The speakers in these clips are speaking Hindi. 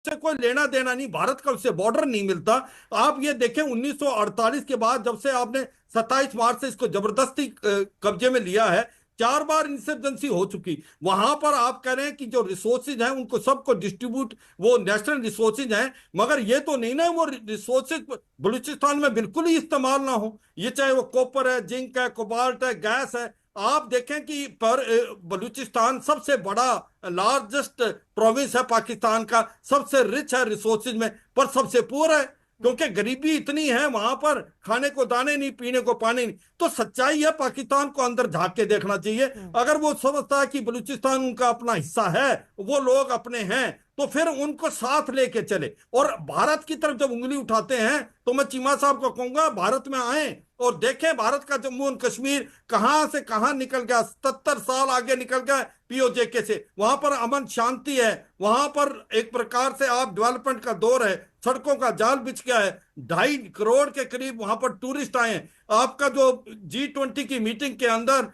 से कोई लेना देना नहीं, भारत का उससे बॉर्डर नहीं मिलता। आप ये देखें 1948 के बाद जब से आपने 27 मार्च से इसको जबरदस्ती कब्जे में लिया है, 4 बार इंसर्जेंसी हो चुकी। वहां पर आप कह रहे हैं कि जो रिसोर्सेज हैं उनको सबको डिस्ट्रीब्यूट, वो नेशनल रिसोर्सेज हैं, मगर ये तो नहीं ना वो रिसोर्सेज बलूचिस्तान में बिल्कुल ही इस्तेमाल ना हो। ये चाहे वो कॉपर है, जिंक है, कोबाल्ट है, गैस है। आप देखें कि पर बलूचिस्तान सबसे बड़ा लार्जेस्ट प्रोविंस है पाकिस्तान का, सबसे रिच है रिसोर्सेज में, पर सबसे पुअर है, क्योंकि गरीबी इतनी है वहां पर, खाने को दाने नहीं, पीने को पानी नहीं। तो सच्चाई है, पाकिस्तान को अंदर झांक के देखना चाहिए। अगर वो समझता है कि बलूचिस्तान उनका अपना हिस्सा है, वो लोग अपने हैं, तो फिर उनको साथ लेके चले। और भारत की तरफ जब उंगली उठाते हैं तो मैं चीमा साहब को कहूंगा भारत में आए और देखें भारत का जम्मू एंड कश्मीर कहां से कहां निकल गया, 77 साल आगे निकल गया पीओजेके से। वहां पर अमन शांति है, वहां पर एक प्रकार से आप डेवलपमेंट का दौर है, सड़कों का जाल बिछ गया है, 2.5 करोड़ के करीब वहां पर टूरिस्ट आए हैं। आपका जो G20 की मीटिंग के अंदर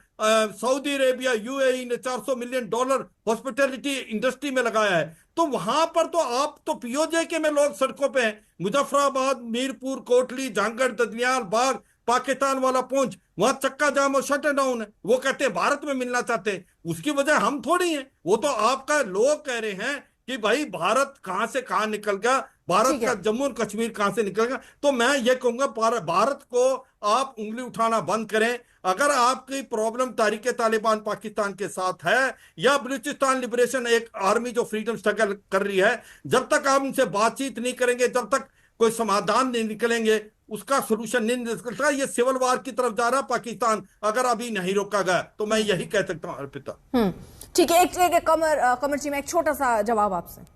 सऊदी अरेबिया, यूएई ने $400 मिलियन हॉस्पिटैलिटी इंडस्ट्री में लगाया है। तो वहां पर तो आप तो पीओजेके में लोग सड़कों पे हैं, मुजफ्फराबाद, मीरपुर, कोटली, झांगड़, ददनियाल, बाग, पाकिस्तान वाला पहुंच, वहां चक्का जाम और शट डाउन है। वो कहते हैं भारत में मिलना चाहते हैं, उसकी वजह हम थोड़ी हैं, वो तो आपका लोग कह रहे हैं कि भाई भारत कहां से कहां निकल गया, भारत का जम्मू और कश्मीर कहां से निकल गया। तो मैं ये कहूंगा भारत को आप उंगली उठाना बंद करें। अगर आपकी प्रॉब्लम तहरीक तालिबान पाकिस्तान के साथ है या बलूचिस्तान लिबरेशन एक आर्मी जो फ्रीडम स्ट्रगल कर रही है, जब तक आप उनसे बातचीत नहीं करेंगे, जब तक कोई समाधान नहीं निकलेंगे, उसका सोल्यूशन नहीं निकलता, ये सिविल वार की तरफ जा रहा है पाकिस्तान, अगर अभी नहीं रोका गया तो मैं यही कह सकता हूं अर्पिता। ठीक है, एक कमर जी में एक छोटा सा जवाब आपसे।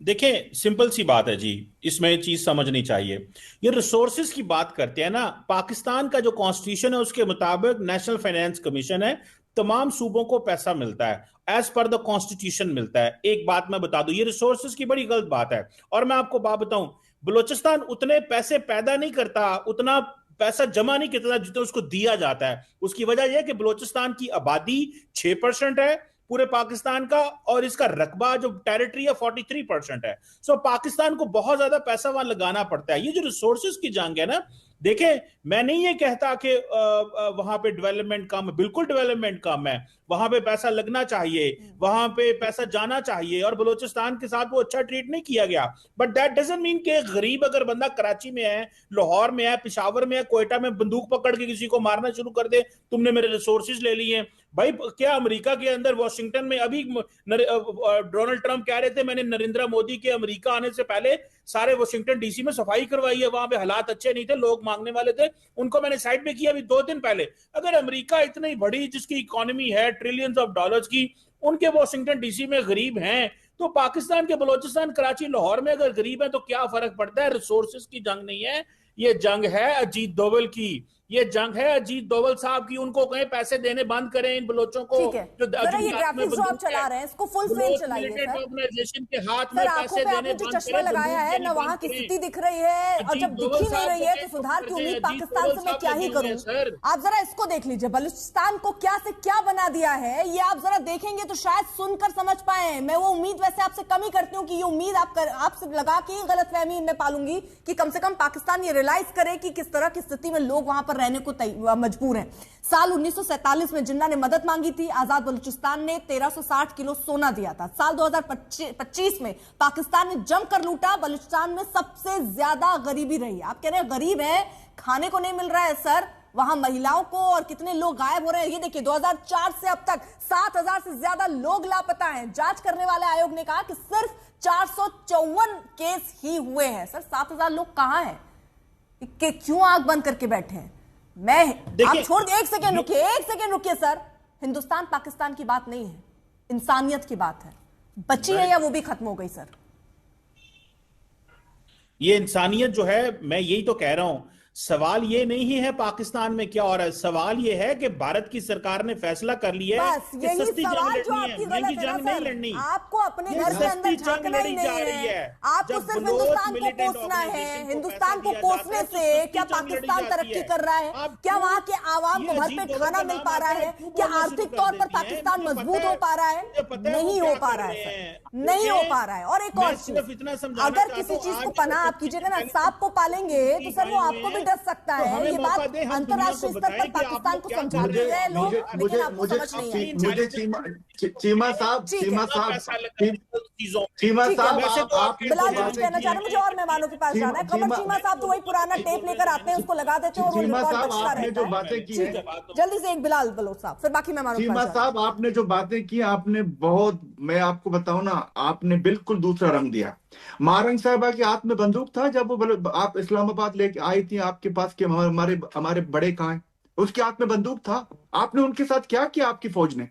देखिए, सिंपल सी बात है जी, इसमें चीज समझनी चाहिए। ये रिसोर्सेज की बात करते हैं ना, पाकिस्तान का जो कॉन्स्टिट्यूशन है उसके मुताबिक नेशनल फाइनेंस कमीशन है, तमाम सूबों को पैसा मिलता है, एज पर द कॉन्स्टिट्यूशन मिलता है। एक बात मैं बता दूं, ये रिसोर्सेज की बड़ी गलत बात है। और मैं आपको बात बताऊं, बलूचिस्तान उतने पैसे पैदा नहीं करता, उतना पैसा जमा नहीं करता जितना उसको दिया जाता है। उसकी वजह यह कि बलूचिस्तान की आबादी 6% है पूरे पाकिस्तान का, और इसका रकबा जो टेरिटरी है 43% है। सो पाकिस्तान को बहुत ज्यादा पैसा वहां लगाना पड़ता है। ये जो रिसोर्सेज की जंग है ना, देखें, मैं नहीं ये कहता कि वहां पे डेवलपमेंट कम है, बिल्कुल डेवलपमेंट कम है, वहां पे पैसा लगना चाहिए, वहां पे पैसा जाना चाहिए, और बलूचिस्तान के साथ वो अच्छा ट्रीट नहीं किया गया। बट दैट डजंट मीन कि गरीब अगर बंदा कराची में है, लाहौर में है, पिशावर में है, कोयटा में बंदूक पकड़ के किसी को मारना शुरू कर दे, तुमने मेरे रिसोर्सेज ले लिए। भाई, क्या अमेरिका के अंदर वॉशिंगटन में अभी डोनाल्ड ट्रंप कह रहे थे मैंने नरेंद्र मोदी के अमेरिका आने से पहले सारे वॉशिंगटन डीसी में सफाई करवाई है, वहां पे हालात अच्छे नहीं थे, लोग मांगने वाले थे, उनको मैंने साइड पे किया अभी 2 दिन पहले। अगर अमेरिका इतनी बड़ी जिसकी इकोनॉमी है ट्रिलियंस ऑफ डॉलर्स की, उनके वॉशिंगटन डीसी में गरीब हैं, तो पाकिस्तान के बलूचिस्तान, कराची, लाहौर में अगर गरीब है तो क्या फर्क पड़ता है? रिसोर्सेज की जंग नहीं है, ये जंग है अजीत डोवल की, ये जंग है अजीत डोवल साहब की। उनको कहें पैसे देने बंद करें इन बलोचों को। जो ये ग्राफिक्स जो आप चला रहे हैं इसको फुल फ्रेम चलाइए सर। ऑर्गेनाइजेशन के हाथ में पैसे देने बंद करें। चश्मा लगाया है ना, वहां की स्थिति दिख रही है, और जब दिख ही नहीं रही है तो सुधार की उम्मीद पाकिस्तान से मैं क्या ही करूं। आप जरा इसको देख लीजिए, बलूचिस्तान को क्या से क्या बना दिया है, ये आप जरा देखेंगे तो शायद सुनकर समझ पाए। मैं वो उम्मीद वैसे आपसे कम ही करती हूँ कि ये उम्मीद आपसे लगा के गलतफहमी मैं पालूंगी कि कम से कम पाकिस्तान ये रियलाइज करे कि किस तरह की स्थिति में लोग वहां पर रहने को मजबूर हैं। साल 1947 में जिन्ना ने मदद मांगी थी, आजाद बलूचिस्तान ने 1360 किलो सोना दिया था। साल 2025 में पाकिस्तान ने जमकर लूटा, बलूचिस्तान में सबसे ज्यादा गरीबी रही। आप कह रहे हैं गरीब है, खाने को नहीं मिल रहा है सर, वहां महिलाओं को, और कितने लोग गायब हो रहे हैं। ये देखिए 2004 से अब तक 7000 से ज्यादा लोग लापता हैं। जांच करने वाले आयोग ने कहा कि सिर्फ 454 केस ही हुए हैं। सर 7000 लोग कहां हैं, क्यों आंख बंद करके बैठे हैं? आप छोड़ दिए, एक सेकेंड रुकिए सर। हिंदुस्तान पाकिस्तान की बात नहीं है, इंसानियत की बात है। बची है या वो भी खत्म हो गई सर? ये इंसानियत जो है, मैं यही तो कह रहा हूं, सवाल ये नहीं है पाकिस्तान में क्या हो रहा है, सवाल ये है कि भारत की सरकार ने फैसला कर लिया है बस कि यही सस्ती जंग सवाल जो लड़नी आपकी है, महंगी गलत है जंग ना नहीं सर। लड़नी। आपको अपने ये घर के अंदर सस्ती जंग झांकना ही लड़ी नहीं जा रही है, है। आपको जब सिर्फ बलोच हिंदुस्तान को मिलिटेंट कोसना है। ऑर्गेनाइजेशन को हिंदुस्तान को पैसा दिया जाता कोसने है तो से सस्ती क्या जंग लड़ी पाकिस्तान जाती तरक्की है। कर रहा है? आप क्या क्यों वहां के आवाम को ये भर अजीब पेट दौलत खाना का मिल नाम पा रहा आता है, है? क्यों क्या बोलना शुरू आर्थिक कर तौर पर देती हैं? पाकिस्तान मुझे मजबूत पता हो है, पा रहा है? मुझे पता है वो नहीं हो क्या पा कर रहा है रहे सर, हैं। नहीं हो देखिए, पा रहा है। और एक मैं और सिर्फ चीज, इतना समझाना अगर चाहता किसी हूं, चीज को आगे पनाह आप जो कीजिएगा ना, पहले सांप को पालेंगे तो सर वो आए हुए आपको भी हैं, डर सकता तो है। हमें ये मौका बात दें, हम दुनिया को अंतरराष्ट्रीय स्तर पर बताएं कि आप पाकिस्तान लोग को क्या कर समझाते रहे हैं हैं। लोग, अभी लेकिन तक आपको मुझे समझ नहीं तीन आती। चीमा साहब, ठीक है, चीमा इतना साहब, पैसा लगा है चीजों में। चीमा ठीक है। साहब, वैसे तो आपने जो बिलाल जी कुछ बातें कहना की चाह रहे हैं? मुझे और मेहमानों के पास जाना है। कमर चीमा साहब तो वही पुराना टेप लेकर आते हैं, उसको लगा देते हैं और वो चीमा रिकॉर्ड साहब, बचता आपने जो रहता है। बातें की ठीक है, है, जल्दी से एक बिलाल बलोच साहब, फिर बाकी मेहमानों के चीमा पास जाना है। साहब, आपने जो बातें की, आपने बहुत, मैं आपको बताऊं ना, आपने बिल्कुल दूसरा रंग दिया। मारंग साहबा के हाथ में बंदूक था जब वो आप इस्लामाबाद लेके आई थी आपके पास कि हमारे हमारे बड़े कहाँ हैं? उसके हाथ में बंदूक था। आपने उनके साथ क्या किया? आपकी फौज ने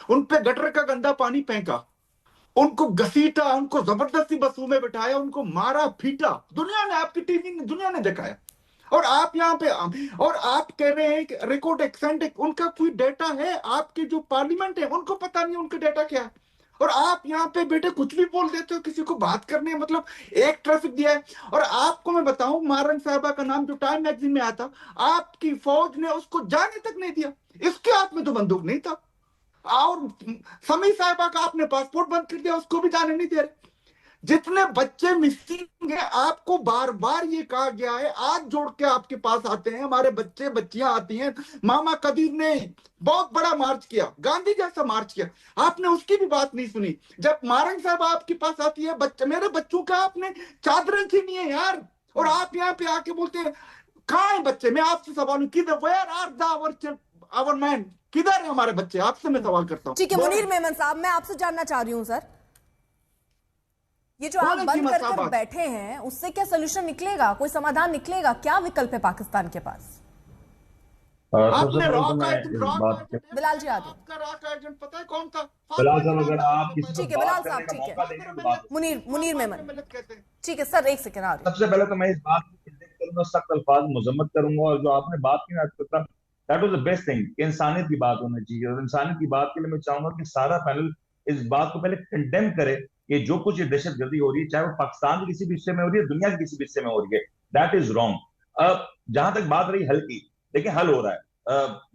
उन पे गटर का गंदा पानी फेंका, उनको घसीटा, उनको जबरदस्ती बसों में बिठाया, उनको मारा पीटा। दुनिया ने, आपकी टीवी ने, दुनिया ने दिखाया। और आप यहाँ पे, और आप कह रहे हैं कि रिकॉर्ड एक्सेंट, उनका कोई डेटा है? आपके जो पार्लियामेंट है उनको पता नहीं उनका डेटा क्या है। और आप यहाँ पे बेटे कुछ भी बोल देते हो किसी को बात करने, मतलब एक ट्रैफिक दिया है। और आपको मैं बताऊं, मारन साहबा का नाम जो टाइम मैगजीन में आता, आपकी फौज ने उसको जाने तक नहीं दिया। इसके हाथ में तो बंदूक नहीं था। और समी साहिबा का आपने पासपोर्ट बंद कर दिया, उसको भी जाने नहीं दे रहे। जितने बच्चे मिसिंग हैं, आपको बार बार ये कहा गया है, आज जोड़ के आपके पास आते हैं, हमारे बच्चे बच्चियां आती हैं। मामा कदीर ने बहुत बड़ा मार्च किया, गांधी जैसा मार्च किया, आपने उसकी भी बात नहीं सुनी। जब मारंग साहब आपके पास आती है, बच्चे, मेरे बच्चों का आपने चादरें छीनी है यार। और आप यहाँ पे आके बोलते हैं कहाँ है बच्चे? मैं आपसे सवाल हूँ, किधर, where are the our man? किधर है हमारे बच्चे? आपसे मैं सवाल करता हूँ। ठीक है, मुनीर मेमन साहब, मैं आपसे जानना चाह रही हूँ सर, ये जो आप बंद कर कर बैठे हैं, उससे क्या सोल्यूशन निकलेगा? कोई समाधान निकलेगा? क्या विकल्प है पाकिस्तान के पास? आपने बिलाल जी आगे। आपका रॉक एजेंट पता है कौन था? बिलाल साहब, अगर आप किसी ठीक है, को बिलाल बात साहब, करने का ठीक है। मौका देंगे तो बात होगी। मुनीर मेमन, ठीक है सर, एक सेकंड आ रही है। सबसे पहले तो मैं इस बात की खिदमत करूंगा, सख्त अल्फाज मजम्मत करूंगा, और जो आपने बात की ना, that was the best thing. इंसानियत की बात होनी चाहिए, और इंसानियत की बात के लिए मैं चाहूंगा कि सारा पैनल इस बात को पहले कंडेम करे कि जो कुछ ये दहशतगर्दी हो रही है, चाहे वो पाकिस्तान के किसी भी हिस्से में हो रही है, दुनिया के किसी भी हिस्से में हो रही है, दैट इज रॉन्ग। अब जहां तक बात रही हल की, देखिए हल हो रहा है।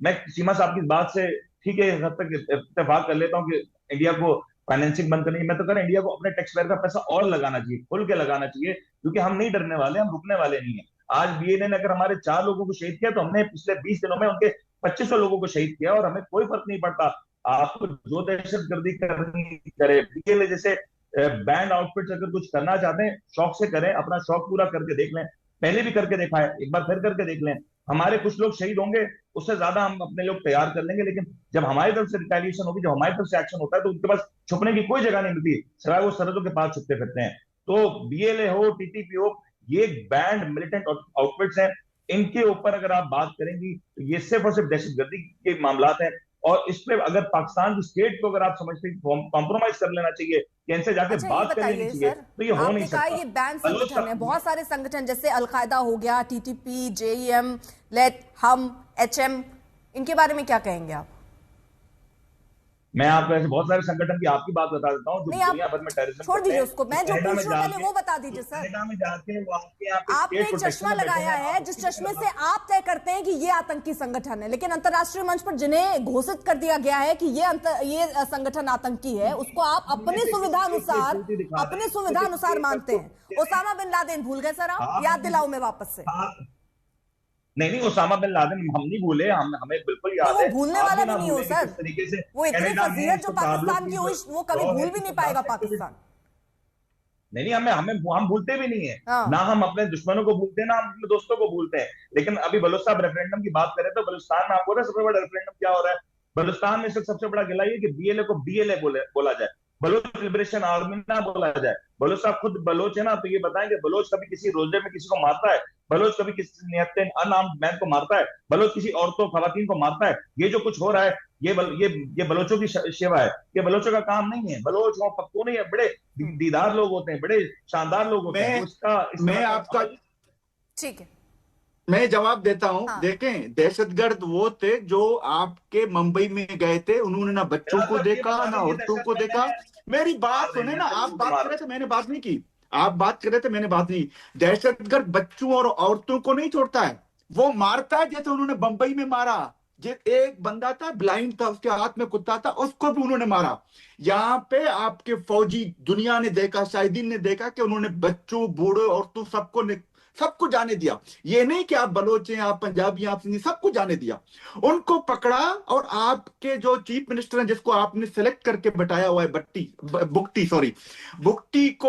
मैं सीमा साहब की इस बात से ठीक है हद तक इत्तेफाक कर लेता हूँ कि इंडिया को फाइनेंसिंग बंद करनी है। मैं तो कह रहा इंडिया को अपने टैक्स पेयर का पैसा और लगाना चाहिए, खुल के लगाना चाहिए, क्योंकि हम नहीं डरने वाले, हम रुकने वाले नहीं है। आज बीएनए ने अगर हमारे 4 लोगों को शहीद किया, तो हमने पिछले 20 दिनों में उनके 2500 लोगों को शहीद किया, और हमें कोई फर्क नहीं पड़ता। आपको जो दहशतगर्दी करनी करे, बीएनए जैसे बैंड आउटफिट्स अगर कुछ करना चाहते हैं, शौक से करें, अपना शौक पूरा करके देख लें। पहले भी करके देखा है, एक बार फिर करके देख लें। हमारे कुछ लोग शहीद होंगे, उससे ज्यादा हम अपने लोग तैयार कर लेंगे, लेकिन जब हमारी तरफ से रिटेलिएशन होगी, जब हमारी तरफ से एक्शन होता है, तो उनके पास छुपने की कोई जगह नहीं मिलती, सिवाय वो सरहदों के पास छुपते फिरते हैं। तो बीएलए हो, टीटीपी हो, ये बैंड मिलिटेंट आउटफिट्स हैं, इनके ऊपर अगर आप बात करेंगी तो ये सिर्फ और सिर्फ दहशतगर्दी के मामला हैं। और इस पे अगर पाकिस्तान की स्टेट को अगर आप समझते हैं कॉम्प्रोमाइज कर लेना चाहिए, कि इनसे जाके बात कर लेनी चाहिए, तो ये हो नहीं सकता। ये बैंड संगठन है, बहुत सारे संगठन जैसे अलकायदा हो गया, टीटीपी, जेईएम, लेट, हम, एचएम, इनके बारे में क्या कहेंगे आप? मैं आपको ऐसे बहुत सारे संगठन की आपकी बात बता देता हूँ जो दुनिया भर में टेररिज्म छोड़ दीजिए उसको, मैं जो पूछ रहा हूँ वो बता दीजिए सर। कनाडा में जाके वो आपने चश्मा लगाया है, जिस चश्मे से आप तय करते हैं कि ये आतंकी संगठन है, लेकिन अंतरराष्ट्रीय मंच पर जिन्हें घोषित कर दिया गया है कि ये संगठन आतंकी है, उसको आप अपनी सुविधा अनुसार मानते हैं। ओसामा बिन लादेन भूल गए सर? आप याद दिलाओ मैं वापस से। नहीं, ओसामा बिन लादेन हम नहीं भूले, हमें बिल्कुल याद है। वो भूलने वाला भी नहीं हो सर, तरीके से वो इतनी फजीहत जो पाकिस्तान की हुई वो कभी भूल भी नहीं पाएगा पाकिस्तान। नहीं, हम भूलते भी नहीं है। ना हम अपने दुश्मनों को भूलते हैं, ना हम अपने दोस्तों को भूलते हैं। लेकिन अभी बलोच साहब रेफरेंडम की बात करें तो बलूचिस्तान में आपको सबसे बड़ा रेफरेंडम क्या हो रहा है? बलूचिस्तान में सबसे बड़ा गिला ये कि बीएलए को बीएलए बोला जाए, बलोच लिबरेशन आर्मी ना बोला जाए। बलोच साहब खुद बलोच है ना, तो ये बताएंगे बलोच कभी किसी रोजे में किसी को मारता है? बलोच कभी किसी निहत्ते अनआर्म्ड मैन को मारता है? बलोच किसी औरतों खवातीन को मारता है? ये जो कुछ हो रहा है, ये बलोचों की सेवा है, ये बलोचों का काम नहीं है। बलोच वो पक्को नहीं है, बड़े दीदार लोग होते हैं, बड़े शानदार लोग होते हैं। मैं आपका ठीक है, मैं जवाब देता हूं। हाँ। देखें, दहशतगर्द वो थे जो आपके मुंबई में गए थे, उन्होंने ना बच्चों को देखा ना औरतों को देखा। मेरी बात सुने ना, आप बात कर रहे थे, मैंने बात नहीं की। आप बात कर रहे थे, मैंने बात नहीं। दहशतगर्द बच्चों और औरतों को नहीं छोड़ता है, वो मारता है। जैसे उन्होंने बंबई में मारा, एक बंदा था ब्लाइंड था, उसके हाथ में कुत्ता था, उसको भी उन्होंने मारा। यहाँ पे आपके फौजी, दुनिया ने देखा, शाहिदीन ने देखा कि उन्होंने बच्चों, बूढ़े, औरतों सबको जाने दिया। ये नहीं कि आप बलोच हैं, आप पंजाबी, आप सिंधी, सबको जाने दिया। उनको पकड़ा, और आपके जो चीफ मिनिस्टर हैं, जिसको आपने सेलेक्ट करके बैठाया हुआ है,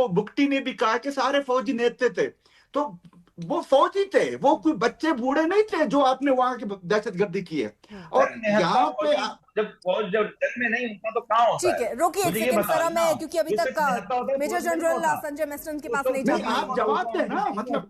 बुक्टी ने भी कहा कि सारे फौजी नेता थे। तो वो फौजी थे, वो कोई बच्चे बूढ़े नहीं थे जो आपने वहां की दहशतगर्दी की है। और यहाँ पे जब फौज जब जंग में नहीं होता तो कहाँ होता ठीक है, रोकिए एक सेकंड जरा, मैं क्योंकि अभी तक मेजर जनरल संजय मेस्टन के पास नहीं जा आप जवाब देना, मतलब